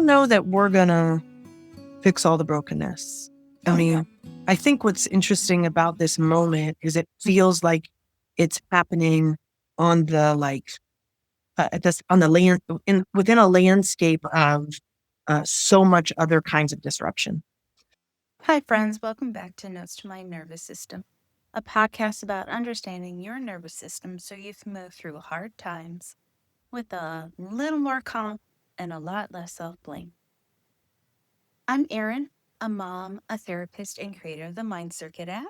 know that we're going to fix all the brokenness. I mean, I think what's interesting about this moment is it feels like it's happening on the on the land within a landscape of so much other kinds of disruption. Hi, friends. Welcome back to Notes to My Nervous System, a podcast about understanding your nervous system so you can move through hard times with a little more calm and a lot less self-blame. I'm Erin, a mom, a therapist, and creator of the Mind Circuit app.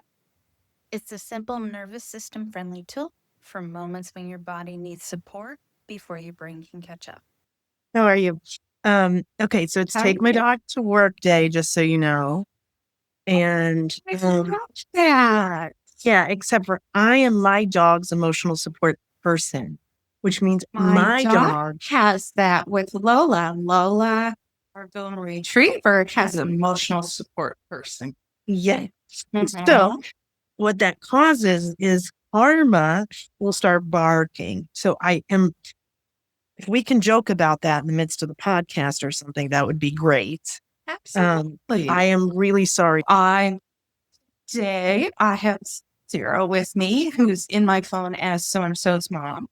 It's a simple nervous system friendly tool for moments when your body needs support before your brain can catch up. How are you? Okay, so it's take my dog to work day, just so you know. And yeah, except for I am my dog's emotional support person, which means my dog has that with Lola. Lola, our golden retriever, has an emotional support person. Yes. So what that causes is Karma will start barking. So if we can joke about that in the midst of the podcast or something, that would be great. Absolutely. I am really sorry. Today, I have Sarah with me, who's in my phone as so-and-so's mom.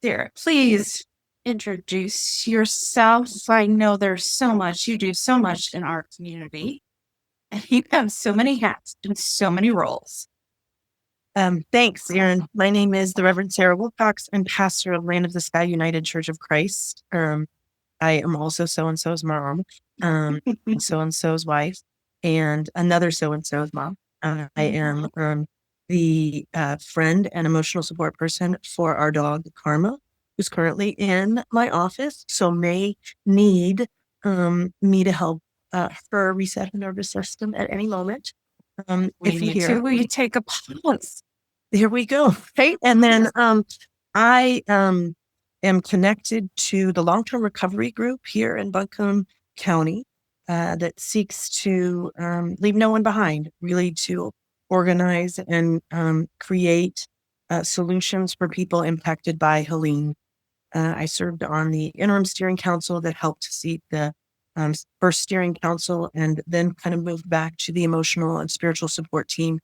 Sarah, please introduce yourself. I know there's so much, you do so much in our community, and you have so many hats and so many roles. Thanks, Erin. My name is the Reverend Sarah Wilcox. I'm pastor of Land of the Sky United Church of Christ. I am also so-and-so's mom, and so-and-so's wife, and another so-and-so's mom. I am the friend and emotional support person for our dog, Karma, who's currently in my office, so may need me to help her reset her nervous system at any moment. If you hear, will you take a pause? Here we go. Right. And then I am connected to the long-term recovery group here in Buncombe County that seeks to leave no one behind, really to organize and create solutions for people impacted by Helene. I served on the interim steering council that helped to seat the first steering council, and then kind of moved back to the emotional and spiritual support team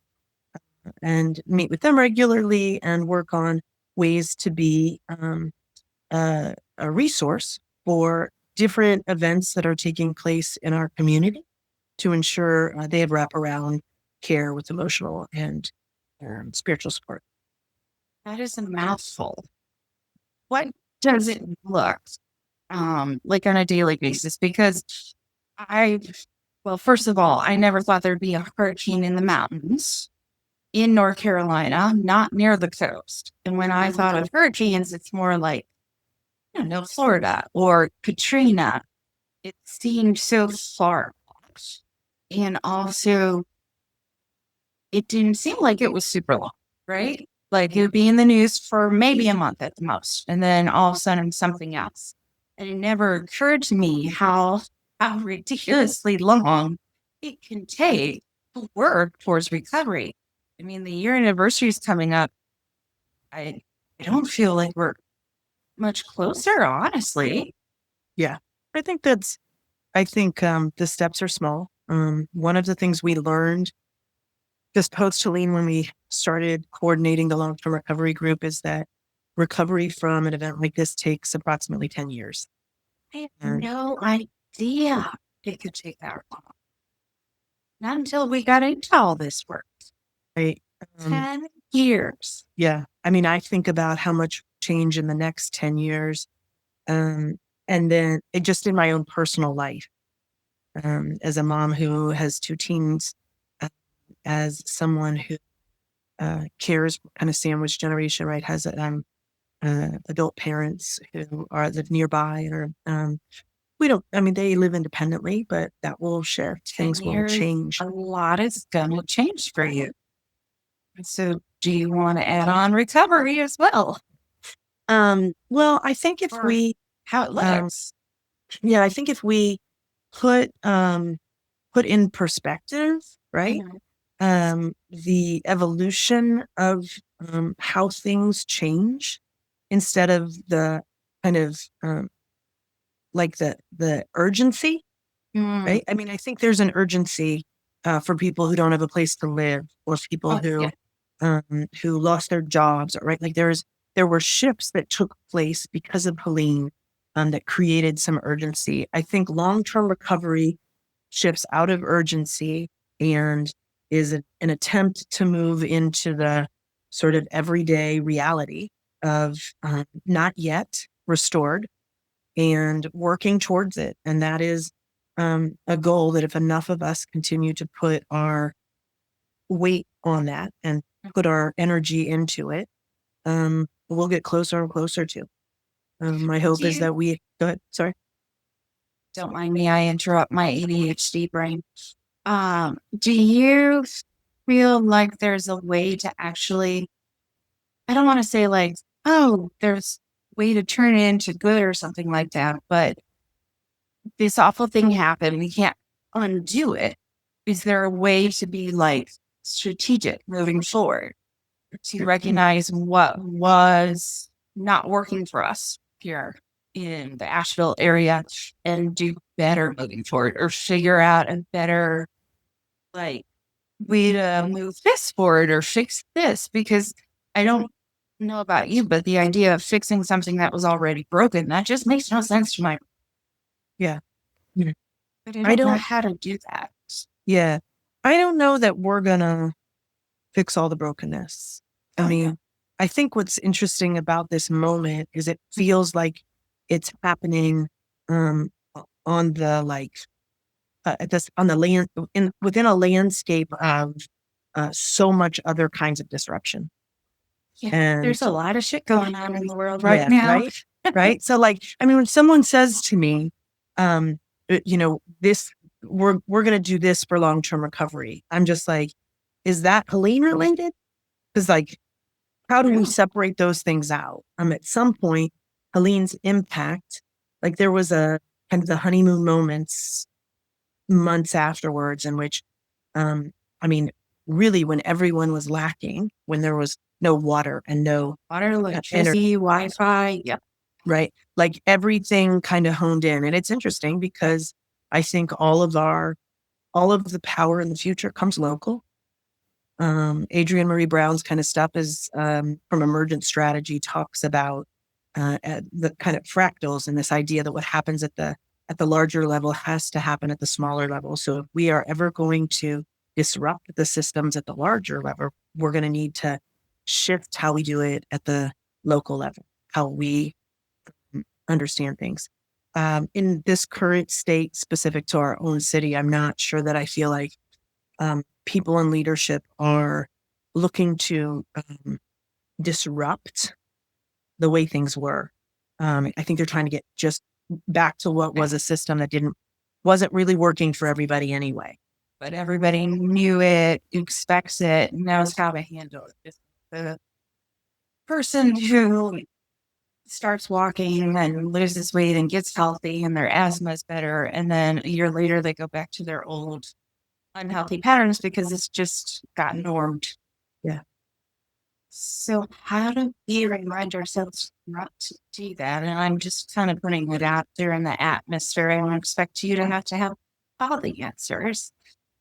and meet with them regularly and work on ways to be a resource for different events that are taking place in our community to ensure they have wraparound care with emotional and spiritual support. That is a mouthful. What does it look like on a daily basis? Because first of all, I never thought there'd be a hurricane in the mountains in North Carolina, not near the coast. And when I thought of hurricanes, it's more like, Florida or Katrina. It seemed so far off. And also, it didn't seem like it was super long, right? Like it would be in the news for maybe a month at the most. And then all of a sudden something else. And it never occurred to me how ridiculously long it can take to work towards recovery. I mean, the year anniversary is coming up. I don't feel like we're much closer, honestly. Yeah, I think the steps are small. One of the things we learned just post Helene when we started coordinating the long-term recovery group is that recovery from an event like this takes approximately 10 years. I have no idea it could take that long. Not until we got into all this work. Right. 10 years. Yeah. I mean, I think about how much change in the next 10 years. And then just in my own personal life, as a mom who has two teens, as someone who cares, kind of sandwich generation, right? Has adult parents who live nearby, or they live independently, but that will shift. Things will change. A lot is going to change for you. So do you want to add on recovery as well? Well, I think if how it looks. I think if we put in perspective, right? The evolution of how things change, instead of the kind of like the urgency, right? I mean, I think there's an urgency for people who don't have a place to live, or people who lost their jobs, right? Like there were shifts that took place because of Helene that created some urgency. I think long-term recovery shifts out of urgency and is an attempt to move into the sort of everyday reality of not yet restored and working towards it. And that is a goal that if enough of us continue to put our weight on that and put our energy into it, we'll get closer and closer to. My hope is that we go ahead. Sorry. Don't mind me, I interrupt my ADHD brain. Do you feel like there's a way to actually, I don't want to say like, oh, there's a way to turn it into good or something like that, but this awful thing happened, we can't undo it. Is there a way to be like strategic moving forward to recognize what was not working for us here in the Asheville area and do better moving forward, or figure out a better like way to move this forward or fix this? Because I don't know about you, but the idea of fixing something that was already broken, that just makes no sense to my. Yeah. But I don't know how to do that. Yeah. I don't know that we're going to fix all the brokenness. I mean, I think what's interesting about this moment is it feels like it's happening on the like on the land within a landscape of so much other kinds of disruption. Yeah, and there's a lot of shit going on in the world right now. Right. So like, I mean, when someone says to me, this we're going to do this for long-term recovery, I'm just like, is that Helene related? Because like, how do we separate those things out? At some point, Helene's impact, like there was a kind of the honeymoon moments months afterwards in which, I mean, really when everyone was lacking, when there was no water and no water, electricity, Wi-Fi. Yep. Right. Like everything kind of honed in. And it's interesting because I think all of the power in the future comes local. Adrienne Marie Brown's kind of stuff is from Emergent Strategy, talks about the kind of fractals and this idea that what happens at the larger level has to happen at the smaller level. So if we are ever going to disrupt the systems at the larger level, we're going to need to shift how we do it at the local level, how we understand things. In this current state specific to our own city, I'm not sure that I feel like people in leadership are looking to disrupt the way things were. I think they're trying to get just back to what was a system that wasn't really working for everybody anyway. But everybody knew it, expects it, knows how to handle it. The person who starts walking and loses weight and gets healthy and their asthma is better, and then a year later they go back to their old unhealthy patterns because it's just got normed. Yeah. So how do we remind ourselves not to do that? And I'm just kind of putting it out there in the atmosphere. I don't expect you to have all the answers.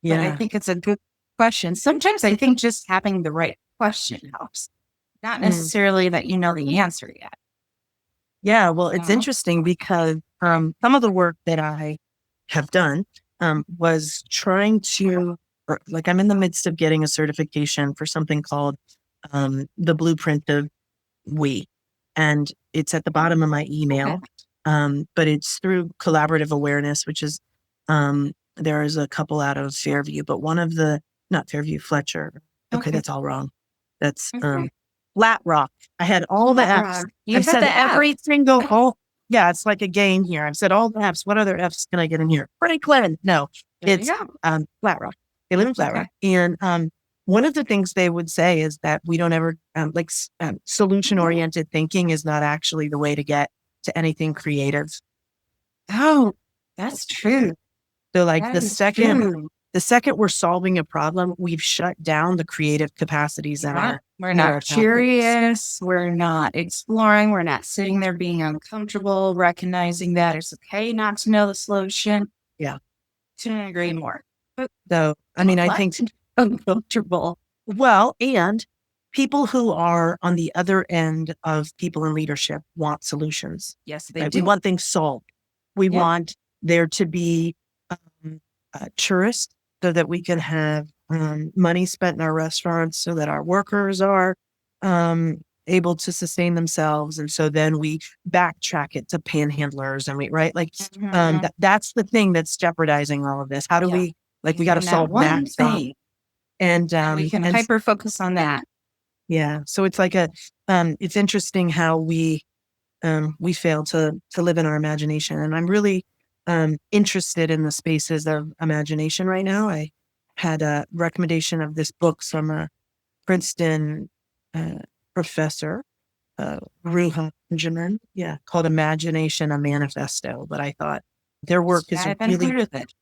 Yeah. But I think it's a good question. Sometimes I think just having the right question helps. Not necessarily that you know the answer yet. Yeah, well, it's interesting because some of the work that I have done was trying to, like I'm in the midst of getting a certification for something called the Blueprint of We. And it's at the bottom of my email, but it's through Collaborative Awareness, which is, there is a couple out of Fairview, but not Fairview, Fletcher. Okay, that's all wrong. That's Flat Rock. I had all the F's. You said every single, yeah, it's like a game here. I've said all the F's. What other F's can I get in here? Franklin. No, it's Flat Rock. They live in Flat Rock. And one of the things they would say is that we don't ever, solution-oriented thinking is not actually the way to get to anything creative. Oh, that's true. So like the The second we're solving a problem, we've shut down the creative capacities in our We're in our not curious. We're not exploring. We're not sitting there being uncomfortable, recognizing that it's okay not to know the solution. Yeah. Couldn't agree more. So, I mean, I think, uncomfortable. well, and people who are on the other end of people in leadership want solutions. Yes, they Right? do. We want things solved. We Yeah. want there to be tourists so that we can have money spent in our restaurants so that our workers are able to sustain themselves. And so then we backtrack it to panhandlers and right? Like that's the thing that's jeopardizing all of this. How do we, like, we got to And that solve one that thing. And We can and hyper focus on that. yeah. So it's like it's interesting how we fail to live in our imagination. And I'm really interested in the spaces of imagination right now. I had a recommendation of this book from a Princeton professor, Ruha Benjamin, called Imagination, a Manifesto. But I thought their work is I haven't heard of it.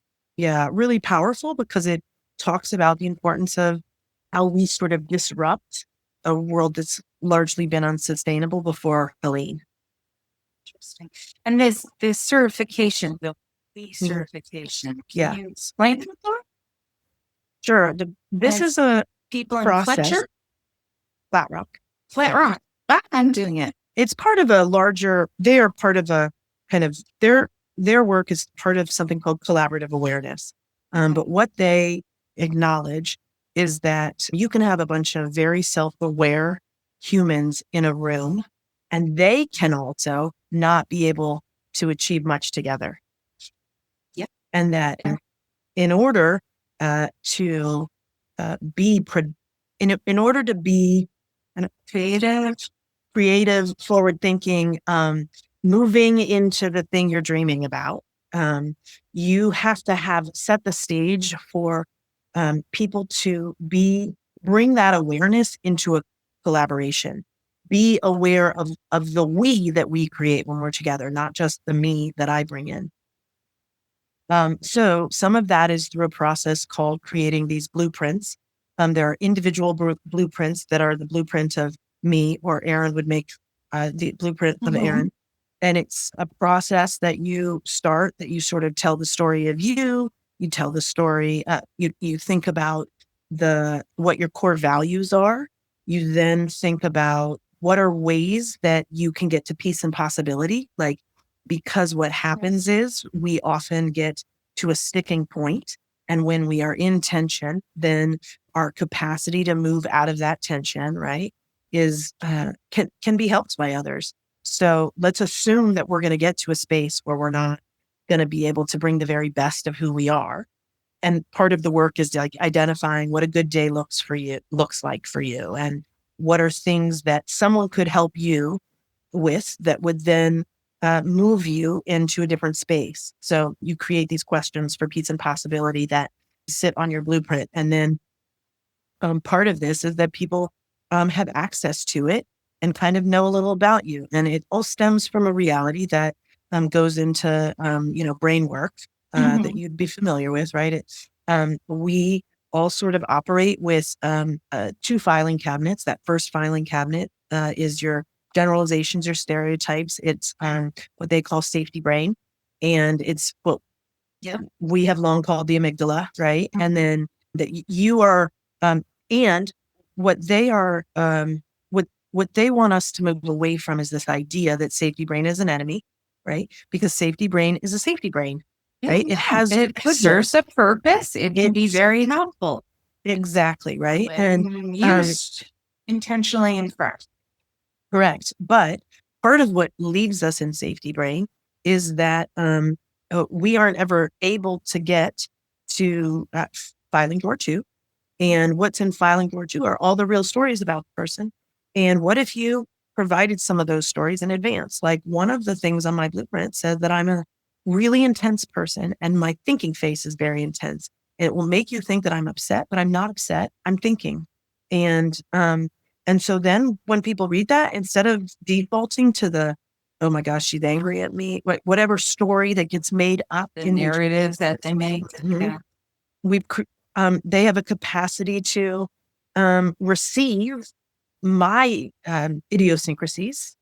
really powerful because it talks about the importance of how we sort of disrupt a world that's largely been unsustainable before Helene. Interesting. And this certification, the certification. Can you explain it more? Sure. This is a people in process. Fletcher? Flat Rock. Flat Rock. I'm doing it. It's part of a larger, they are part of a kind of, their work is part of something called collaborative awareness. But what they acknowledge is that you can have a bunch of very self-aware humans in a room, and they can also not be able to achieve much together. Yep. And that in order to be, in order to be creative, forward-thinking, moving into the thing you're dreaming about, you have to have set the stage for people to bring that awareness into a collaboration. Be aware of the we that we create when we're together, not just the me that I bring in. So some of that is through a process called creating these blueprints. There are individual blueprints that are the blueprint of me, or Erin would make the blueprint of Erin. And it's a process that you start, that you sort of tell the story of you tell the story, you think about what your core values are. You then think about what are ways that you can get to peace and possibility. Like, because what happens is we often get to a sticking point, and when we are in tension, then our capacity to move out of that tension, right, is can be helped by others. So let's assume that we're going to get to a space where we're not going to be able to bring the very best of who we are. And part of the work is like identifying what a good day looks like for you, and what are things that someone could help you with that would then move you into a different space. So you create these questions for peace and possibility that sit on your blueprint. And then part of this is that people have access to it and kind of know a little about you. And it all stems from a reality that goes into, brain work that you'd be familiar with, right? We all sort of operate with 2 filing cabinets. That first filing cabinet is your generalizations or stereotypes. It's what they call safety brain. And it's what we have long called the amygdala, right? And then that you are, and what they are, what they want us to move away from is this idea that safety brain is an enemy, right? Because safety brain is a safety brain, right? It serves a purpose. It can be very helpful. Exactly, right? And used intentionally and correct. Correct. But part of what leaves us in safety brain is that we aren't ever able to get to filing door 2. And what's in filing door 2 are all the real stories about the person. And what if you provided some of those stories in advance? Like, one of the things on my blueprint says that I'm a really intense person, and my thinking face is very intense. It will make you think that I'm upset, but I'm not upset. I'm thinking. And so then when people read that, instead of defaulting to the, oh my gosh, she's angry at me, whatever story that gets made up The narratives that they make. they have a capacity to receive my idiosyncrasies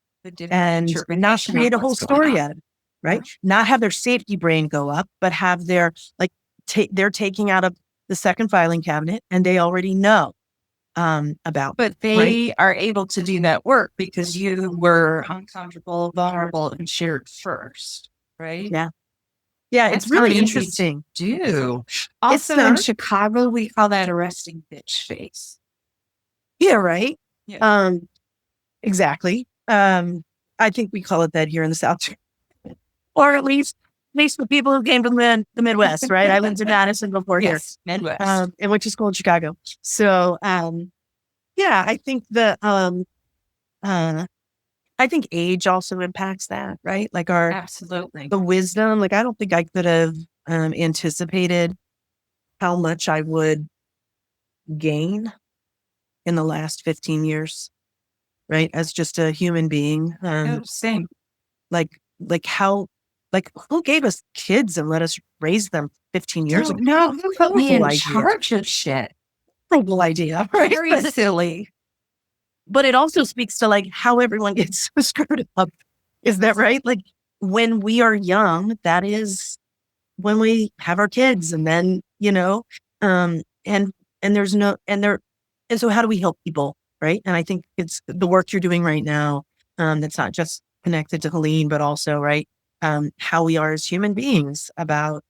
and not create a whole story out of it, right? Not have their safety brain go up, but have their they're taking out of the second filing cabinet and they already know about. But they are able to do that work because you were uncomfortable, vulnerable, and shared first, right? Yeah. Yeah, That's it's really how easy interesting. Do also in Chicago we call that a resting bitch face. Yeah, right. Yeah. Exactly. I think we call it that here in the South, or at least for people who came from the Midwest, right? I lived in Madison before Yes, here, Midwest. and went to school in Chicago. So, yeah, I think I think age also impacts that, right? Like Absolutely. the wisdom. Like I don't think I could have anticipated how much I would gain in the last 15 years, right? As just a human being. Same. Like how, who gave us kids and let us raise them 15 years ago? No, who put me in Horrible idea. charge of shit? Horrible idea, right? Very silly. But it also speaks to like how everyone gets so screwed up. Is that right? Like when we are young, that is when we have our kids, and then and there's no and so how do we help people, right? And I think it's the work you're doing right now. That's not just connected to Helene, but also right how we are as human beings about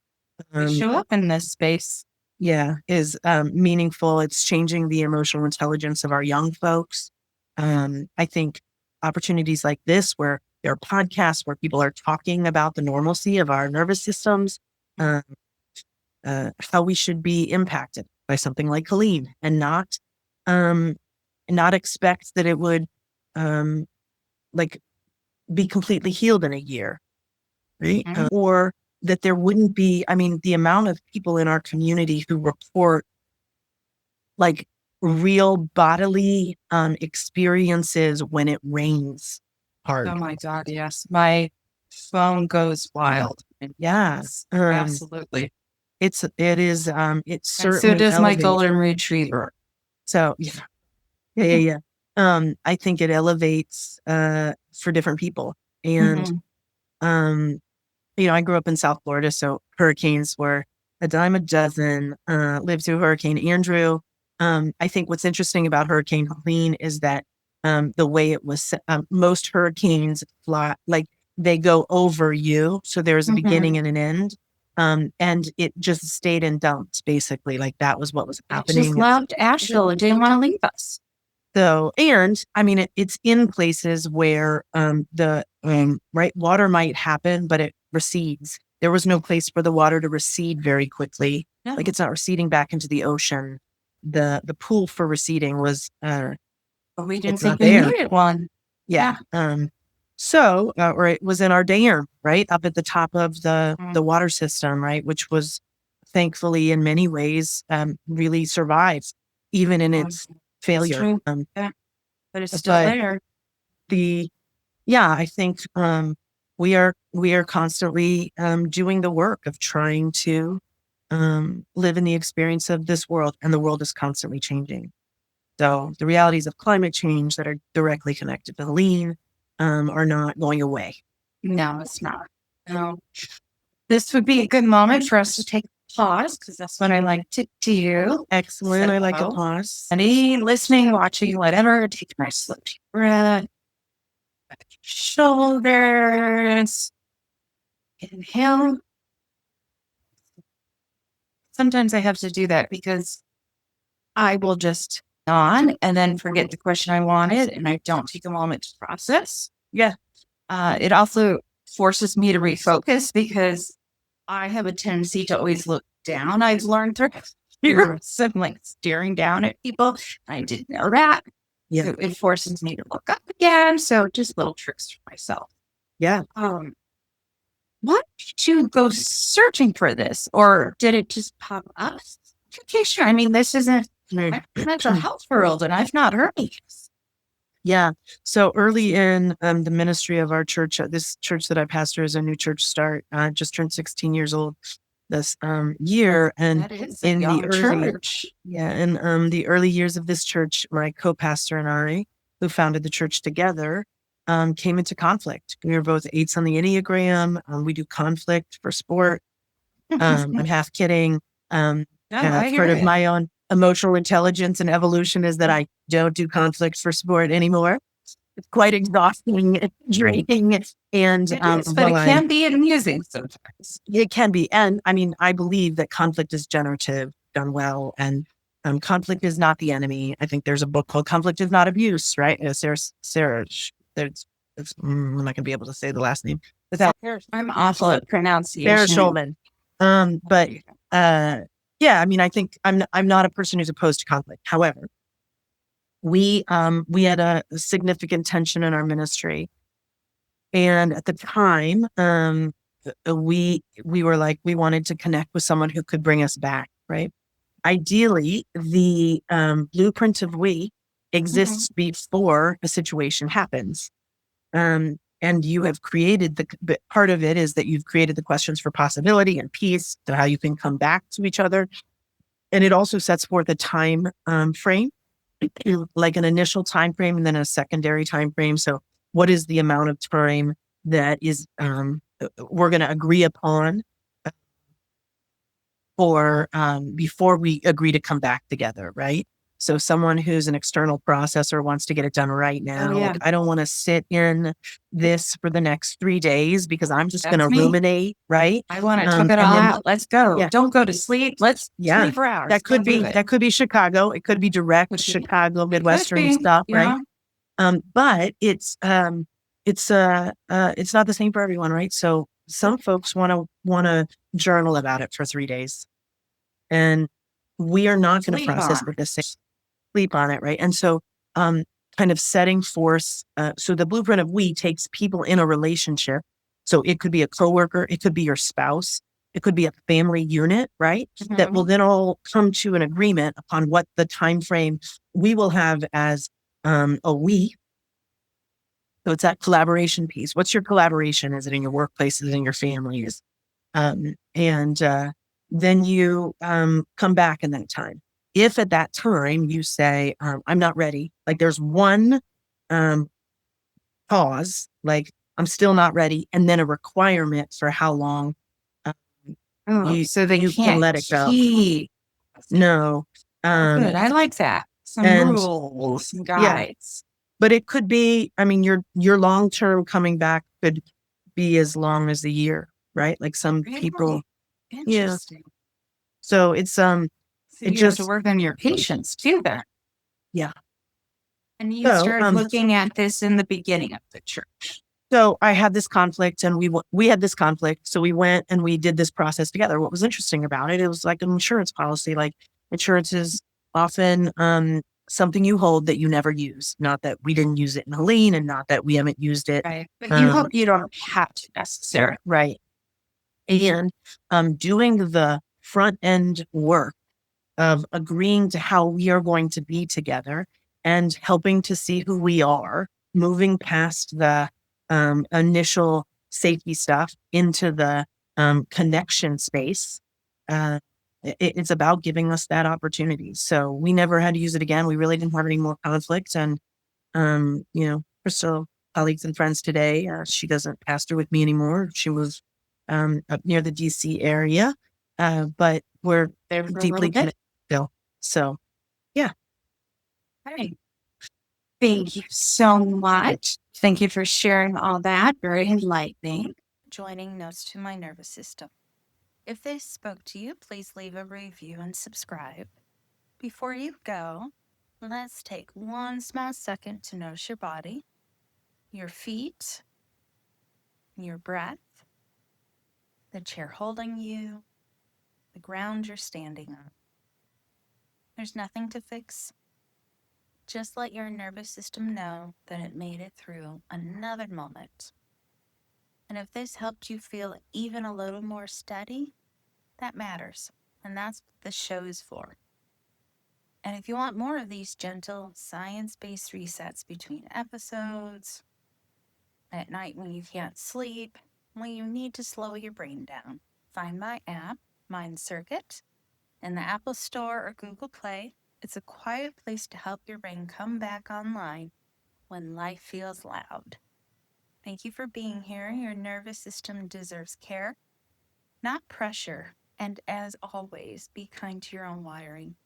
show up in this space. Yeah, is meaningful. It's changing the emotional intelligence of our young folks. I think opportunities like this, where there are podcasts where people are talking about the normalcy of our nervous systems, how we should be impacted by something like Helene, and not expect that it would be completely healed in a year, right? Mm-hmm. Or that there wouldn't be. I mean, the amount of people in our community who report like real bodily experiences when it rains hard. Oh my God, yes. My phone goes wild. Yes, absolutely. It's certainly so does my golden retriever. So yeah. I think it elevates for different people. And I grew up in South Florida, so hurricanes were a dime a dozen. Lived through Hurricane Andrew. I think what's interesting about Hurricane Helene is that the way it was, most hurricanes fly, like they go over you. So there's a beginning and an end. And it just stayed in dumps, basically. Like that was what was happening. It just loved Asheville and didn't want to leave us. So, and I mean, it's in places where the water might happen, but it recedes. There was no place for the water to recede very quickly. No. Like it's not receding back into the ocean. The pool for receding was but we didn't think we needed one. Yeah. So or it was in our dam, right up at the top of the water system, right, which was thankfully in many ways really survived even in its failure. But it's still there. I think we are constantly doing the work of trying to live in the experience of this world, and the world is constantly changing. So the realities of climate change that are directly connected to Helene are not going away. No, it's not. No. This would be a good moment for us to take a pause, because that's what I like to do. Excellent. I like a pause. Any listening, watching, whatever, take a nice slow deep breath. Shoulders. Inhale. Sometimes I have to do that because I will just yawn and then forget the question I wanted, and I don't take a moment to process. Yeah. It also forces me to refocus because I have a tendency to always look down. I've learned through years of like staring down at people. I didn't know that. Yeah. So it forces me to look up again. So just little tricks for myself. Yeah. Why did you go searching for this, or did it just pop up? Okay, sure. I mean, this isn't my mental health world, and I've not heard of this. Yeah. So early in the ministry of our church, this church that I pastor is a new church start, just turned 16 years old. this year, and That is a in the young early church. in the early years of this church, my co-pastor and I, who founded the church together, came into conflict. We were both 8s on the Enneagram. We do conflict for sport. I'm half kidding. No, I hear Part of you. my own emotional intelligence and evolution is that I don't do conflict for sport anymore. It's quite exhausting and draining. And It is, but it can be amusing sometimes. it can be. And I mean, I believe that conflict is generative, done well. And conflict is not the enemy. I think there's a book called Conflict is Not Abuse, right? I'm not going to be able to say the last name without I'm awful at pronunciation. Sarah Schulman. But yeah, I mean, I think I'm not a person who's opposed to conflict. However, we had a significant tension in our ministry, and at the time, we were like, we wanted to connect with someone who could bring us back, right? Ideally, the blueprint of we exists before a situation happens. And you have created but part of it is that you've created the questions for possibility and peace, to how you can come back to each other. And it also sets forth a time frame, like an initial time frame and then a secondary time frame. So what is the amount of time that is we're going to agree upon for before we agree to come back together, right? So someone who's an external processor wants to get it done right now. Oh, yeah. Like, I don't want to sit in this for the next 3 days because I'm just going to That's me. ruminate, right? I want to Um, took it and all then- out. Let's go. Yeah. Don't go to sleep. Let's Yeah. sleep for hours. That could Don't do it. be Chicago. It could be direct Could be. Chicago, Midwestern Could be, stuff, you right? know? But it's not the same for everyone, right? So some folks want to journal about it for 3 days, and we are not going to Sleep process on it the same. Sleep on it, right? And so, kind of setting forth. So the blueprint of we takes people in a relationship. So it could be a coworker, it could be your spouse, it could be a family unit, right? That will then all come to an agreement upon what the time frame we will have as a we. So it's that collaboration piece. What's your collaboration? Is it in your workplace? Is it in your families? And then you come back in that time. If at that time you say, I'm not ready, like there's one pause, like I'm still not ready, and then a requirement for how long So they you can't can let it go. keep. No. Good. I like that. Some and- rules, some Yeah. guides. But it could be, I mean, your long-term coming back could be as long as a year, right? Like some people. Interesting. So it's, So it you have to just- work on your patience too then. Yeah. And you So, started looking at this in the beginning of the church. So I had this conflict and we had this conflict. So we went and we did this process together. What was interesting about it, it was like an insurance policy. Like insurance is often something you hold that you never use. Not that we didn't use it in Helene and not that we haven't used it. Right. But you hope you don't have to necessarily. Right. And doing the front end work of agreeing to how we are going to be together and helping to see who we are, moving past the initial safety stuff into the connection space. It's about giving us that opportunity. So we never had to use it again. We really didn't have any more conflicts. And, we're still colleagues and friends today. She doesn't pastor with me anymore. She was up near the DC area. But we're There for a deeply little bit. connected still. So, Right. Thank you so much. Thank you for sharing all that. Very enlightening. Joining Notes to My Nervous System. If this spoke to you, please leave a review and subscribe. Before you go, let's take one small second to notice your body, your feet, your breath, the chair holding you, the ground you're standing on. There's nothing to fix. Just let your nervous system know that it made it through another moment. And if this helped you feel even a little more steady, that matters. And that's what this show is for. And if you want more of these gentle, science-based resets between episodes, at night when you can't sleep, when you need to slow your brain down, find my app, Mind Circuit in the Apple Store or Google Play. It's a quiet place to help your brain come back online when life feels loud. Thank you for being here. Your nervous system deserves care, not pressure. And as always, be kind to your own wiring.